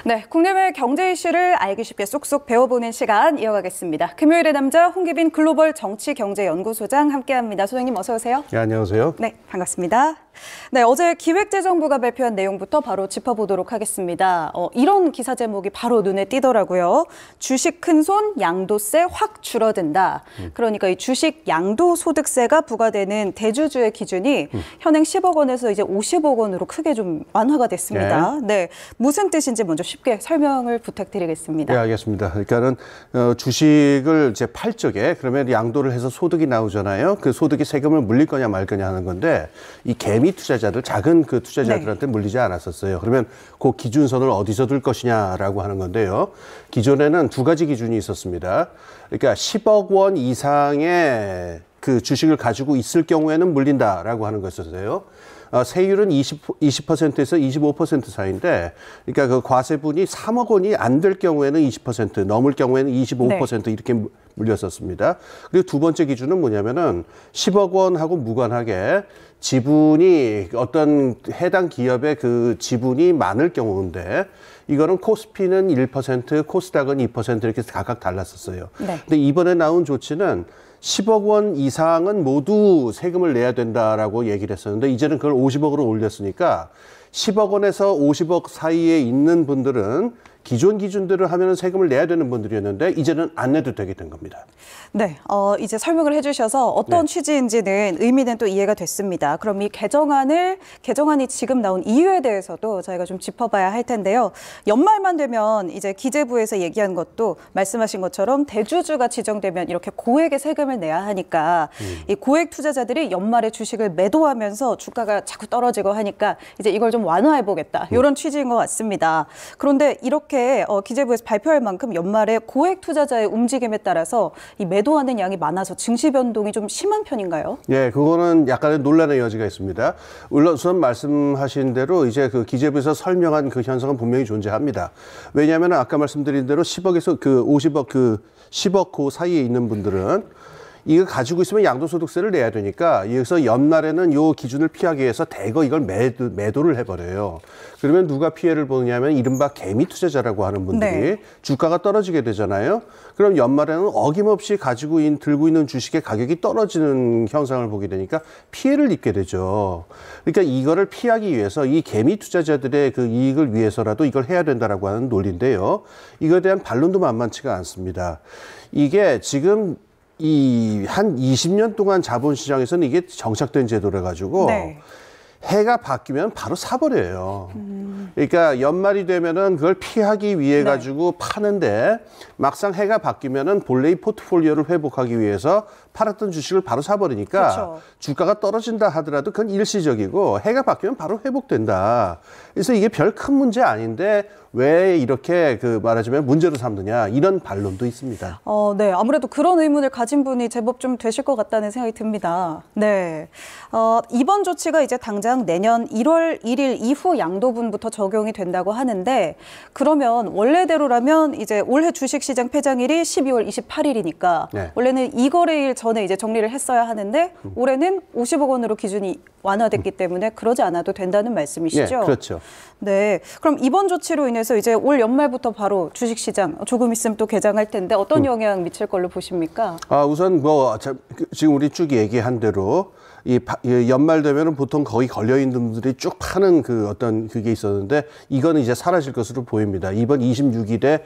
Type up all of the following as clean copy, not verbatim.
네, 국내외 경제 이슈를 알기 쉽게 쏙쏙 배워보는 시간 이어가겠습니다. 금요일의 남자 홍기빈 글로벌 정치경제연구소장 함께합니다. 소장님 어서 오세요. 네, 안녕하세요. 네, 반갑습니다. 네, 어제 기획재정부가 발표한 내용부터 바로 짚어보도록 하겠습니다. 이런 기사 제목이 바로 눈에 띄더라고요. 주식 큰손 양도세 확 줄어든다. 그러니까 이 주식 양도소득세가 부과되는 대주주의 기준이 현행 10억 원에서 이제 50억 원으로 크게 좀 완화가 됐습니다. 네, 무슨 뜻인지 먼저 쉽게 설명을 부탁드리겠습니다. 네, 알겠습니다. 그러니까는 주식을 이제 팔 적에 그러면 양도를 해서 소득이 나오잖아요. 그 소득이 세금을 물릴 거냐 말 거냐 하는 건데 이 개미 투자자들, 작은 그 투자자들한테 물리지 않았었어요. 그러면 그 기준선을 어디서 둘 것이냐라고 하는 건데요. 기존에는 두 가지 기준이 있었습니다. 그러니까 10억 원 이상의 그 주식을 가지고 있을 경우에는 물린다라고 하는 것이었어요. 세율은 20%에서 25% 사이인데, 그러니까 그 과세분이 3억 원이 안 될 경우에는 20%, 넘을 경우에는 25% 이렇게 물렸었습니다. 그리고 두 번째 기준은 뭐냐면은 10억 원하고 무관하게 지분이 어떤 해당 기업의 그 지분이 많을 경우인데, 이거는 코스피는 1%, 코스닥은 2% 이렇게 각각 달랐었어요. 네. 근데 이번에 나온 조치는 10억 원 이상은 모두 세금을 내야 된다라고 얘기를 했었는데 이제는 그걸 50억으로 올렸으니까 10억 원에서 50억 사이에 있는 분들은 기존 기준대로 하면 세금을 내야 되는 분들이었는데 이제는 안 내도 되게 된 겁니다. 네, 이제 설명을 해주셔서 어떤 취지인지는 의미는 또 이해가 됐습니다. 그럼 이 개정안이 지금 나온 이유에 대해서도 저희가 좀 짚어봐야 할 텐데요. 연말만 되면 이제 기재부에서 얘기한 것도 말씀하신 것처럼 대주주가 지정되면 이렇게 고액의 세금을 내야 하니까 이 고액 투자자들이 연말에 주식을 매도하면서 주가가 자꾸 떨어지고 하니까 이제 이걸 좀 완화해보겠다. 이런 취지인 것 같습니다. 그런데 이렇게 기재부에서 발표할 만큼 연말에 고액 투자자의 움직임에 따라서 이 매도하는 양이 많아서 증시 변동이 좀 심한 편인가요? 예, 그거는 약간의 논란의 여지가 있습니다. 우선 말씀하신 대로 이제 그 기재부에서 설명한 그 현상은 분명히 존재합니다. 왜냐하면 아까 말씀드린 대로 10억에서 그 50억 그 10억 그 사이에 있는 분들은 이거 가지고 있으면 양도소득세를 내야 되니까 여기서 연말에는 요 기준을 피하기 위해서 대거 이걸 매도를 해버려요. 그러면 누가 피해를 보느냐면 이른바 개미 투자자라고 하는 분들이 주가가 떨어지게 되잖아요. 그럼 연말에는 어김없이 들고 있는 주식의 가격이 떨어지는 현상을 보게 되니까 피해를 입게 되죠. 그러니까 이거를 피하기 위해서 이 개미 투자자들의 그 이익을 위해서라도 이걸 해야 된다라고 하는 논리인데요. 이거에 대한 반론도 만만치가 않습니다. 이게 지금 한 20년 동안 자본시장에서는 이게 정착된 제도라 가지고 해가 바뀌면 바로 사버려요. 그러니까 연말이 되면은 그걸 피하기 위해 가지고 파는데 막상 해가 바뀌면은 본래의 포트폴리오를 회복하기 위해서 팔았던 주식을 바로 사버리니까 주가가 떨어진다 하더라도 그건 일시적이고 해가 바뀌면 바로 회복된다. 그래서 이게 별 큰 문제 아닌데 왜 이렇게 말하자면 문제로 삼느냐 이런 반론도 있습니다. 네, 아무래도 그런 의문을 가진 분이 제법 좀 되실 것 같다는 생각이 듭니다. 네, 이번 조치가 이제 당장 내년 1월 1일 이후 양도분부터 적용이 된다고 하는데 그러면 원래대로라면 이제 올해 주식시장 폐장일이 12월 28일이니까 원래는 이 거래일 전에 이제 정리를 했어야 하는데 올해는 50억 원으로 기준이 완화됐기 때문에 그러지 않아도 된다는 말씀이시죠? 네, 그렇죠. 네, 그럼 이번 조치로 인해서 이제 올 연말부터 바로 주식시장 조금 있으면 또 개장할 텐데 어떤 영향 미칠 걸로 보십니까? 우선 지금 우리 쭉 얘기한 대로 연말 되면은 보통 거의 걸려 있는 분들이 쭉 파는 그게 있었는데 이거는 이제 사라질 것으로 보입니다. 이번 26일에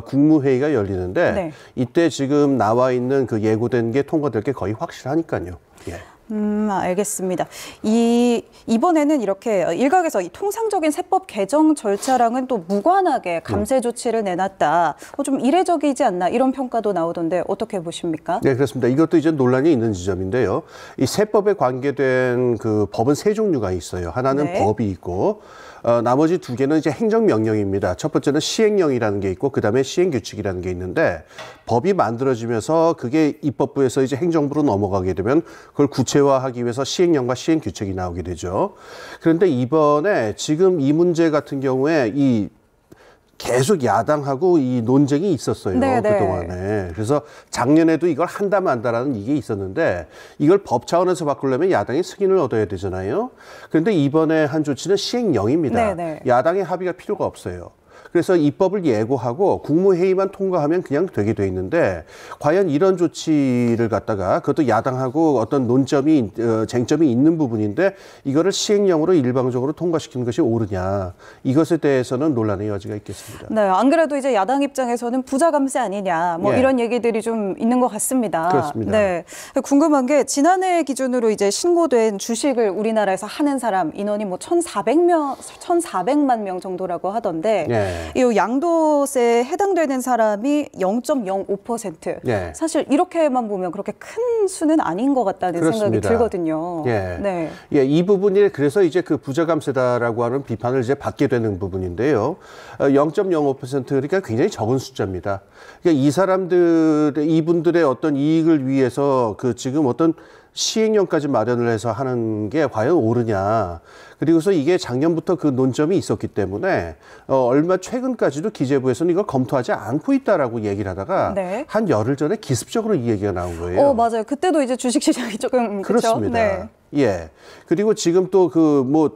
국무회의가 열리는데 이때 지금 나와 있는 그 예고된 게 통과될 게 거의 확실하니까요. 예. 알겠습니다. 이번에는 이렇게 일각에서 이 통상적인 세법 개정 절차랑은 또 무관하게 감세 조치를 내놨다. 좀 이례적이지 않나 이런 평가도 나오던데 어떻게 보십니까? 네, 그렇습니다. 이것도 이제 논란이 있는 지점인데요. 이 세법에 관계된 그 법은 세 종류가 있어요. 하나는 법이 있고 나머지 두 개는 이제 행정명령입니다. 첫 번째는 시행령이라는 게 있고 그다음에 시행규칙이라는 게 있는데 법이 만들어지면서 그게 입법부에서 이제 행정부로 넘어가게 되면 그걸 구체화하기 위해서 시행령과 시행규칙이 나오게 되죠. 그런데 이번에 지금 이 문제 같은 경우에 계속 야당하고 이 논쟁이 있었어요. 그동안에. 그래서 작년에도 이걸 한다 만다라는 이게 있었는데 이걸 법 차원에서 바꾸려면 야당의 승인을 얻어야 되잖아요. 그런데 이번에 한 조치는 시행령입니다. 야당의 합의가 필요가 없어요. 그래서 입법을 예고하고 국무회의만 통과하면 그냥 되게 돼 있는데 과연 이런 조치를 갖다가 그것도 야당하고 어떤 논점이 쟁점이 있는 부분인데 이거를 시행령으로 일방적으로 통과시키는 것이 옳으냐 이것에 대해서는 논란의 여지가 있겠습니다. 네, 안 그래도 이제 야당 입장에서는 부자 감세 아니냐 뭐 예. 이런 얘기들이 좀 있는 것 같습니다. 그렇습니다. 네, 궁금한 게 지난해 기준으로 이제 신고된 주식을 우리나라에서 하는 사람 인원이 뭐 1,400만 명 정도라고 하던데 예. 이 양도세에 해당되는 사람이 0.05%. 예. 사실 이렇게만 보면 그렇게 큰 수는 아닌 것 같다는 생각이 그렇습니다. 들거든요. 예. 네. 예, 이 부분이 그래서 이제 그 부자 감세다라고 하는 비판을 이제 받게 되는 부분인데요. 0.05% 그러니까 굉장히 적은 숫자입니다. 그러니까 이분들의 어떤 이익을 위해서 그 지금 어떤 시행령까지 마련을 해서 하는 게 과연 옳으냐. 그리고서 이게 작년부터 그 논점이 있었기 때문에 얼마 최근까지도 기재부에서는 이걸 검토하지 않고 있다라고 얘기를 하다가 네. 한 열흘 전에 기습적으로 이 얘기가 나온 거예요. 맞아요. 그때도 이제 주식시장이 조금 그렇습니다. 네. 예. 그리고 지금 또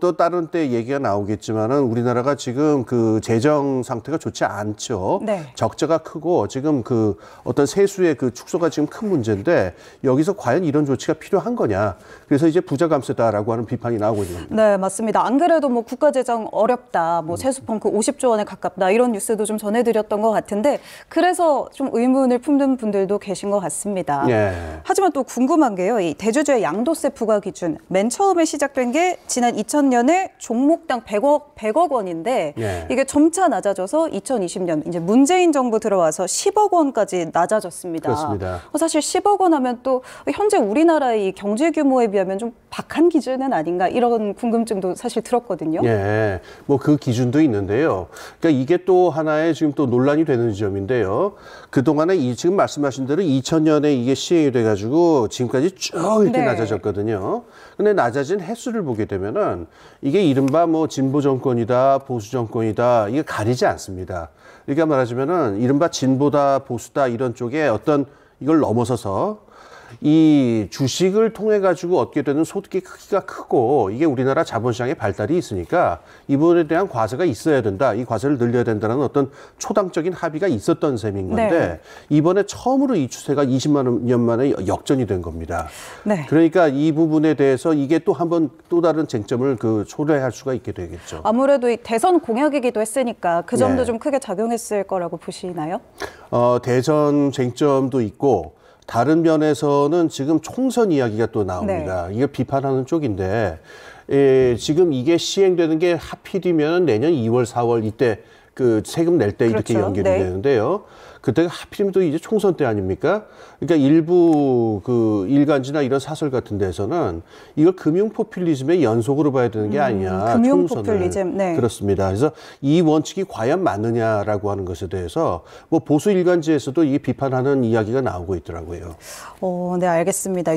또 다른 때 얘기가 나오겠지만은 우리나라가 지금 그 재정 상태가 좋지 않죠. 네. 적자가 크고 지금 그 어떤 세수의 그 축소가 지금 큰 문제인데 여기서 과연 이런 조치가 필요한 거냐. 그래서 이제 부자 감세다라고 하는 비판이 나오고 있는 겁니다. 네, 맞습니다. 안 그래도 뭐 국가 재정 어렵다, 뭐 세수 펑크 50조 원에 가깝다 이런 뉴스도 좀 전해드렸던 것 같은데 그래서 좀 의문을 품는 분들도 계신 것 같습니다. 예. 하지만 또 궁금한 게요, 이 대주주의 양도세 부과 기준 맨 처음에 시작된 게 지난 2000년에 종목당 100억 원인데 예. 이게 점차 낮아져서 2020년 이제 문재인 정부 들어와서 10억 원까지 낮아졌습니다. 그렇습니다. 사실 10억 원 하면 또 현재 우리나라의 이 경제 규모에 비하면 좀 박한 기준은 아닌가 이런 궁금증도 사실 들었거든요. 예, 뭐 그 기준도 있는데요. 그러니까 이게 또 하나의 지금 또 논란이 되는 지점인데요. 그동안에 지금 말씀하신 대로 2000년에 이게 시행이 돼가지고 지금까지 쭉 이렇게 네. 낮아졌거든요. 근데 낮아진 횟수를 보게 되면은 이게 이른바 뭐 진보 정권이다, 보수 정권이다, 이게 가리지 않습니다. 그러니까 말하자면은 이른바 진보다, 보수다 이런 쪽에 어떤 이걸 넘어서서 이 주식을 통해 가지고 얻게 되는 소득의 크기가 크고 이게 우리나라 자본시장의 발달이 있으니까 이 부분에 대한 과세가 있어야 된다. 이 과세를 늘려야 된다는 어떤 초당적인 합의가 있었던 셈인 건데 네. 이번에 처음으로 이 추세가 20만 년 만에 역전이 된 겁니다. 네. 그러니까 이 부분에 대해서 이게 또 한번 또 다른 쟁점을 초래할 수가 있게 되겠죠. 아무래도 이 대선 공약이기도 했으니까 그 점도 네. 좀 크게 작용했을 거라고 보시나요? 대선 쟁점도 있고 다른 면에서는 지금 총선 이야기가 또 나옵니다. 이게 비판하는 쪽인데 지금 이게 시행되는 게 하필이면 내년 2월, 4월 이때 그 세금 낼 때 이렇게 그렇죠. 연결이 네. 되는데요. 그때가 하필이면 또 이제 총선 때 아닙니까? 그러니까 일부 그 일간지나 이런 사설 같은 데서는 이걸 금융 포퓰리즘의 연속으로 봐야 되는 게 아니냐. 금융 총선을. 포퓰리즘, 네. 그렇습니다. 그래서 이 원칙이 과연 맞느냐라고 하는 것에 대해서 뭐 보수 일간지에서도 이 비판하는 이야기가 나오고 있더라고요. 네, 알겠습니다.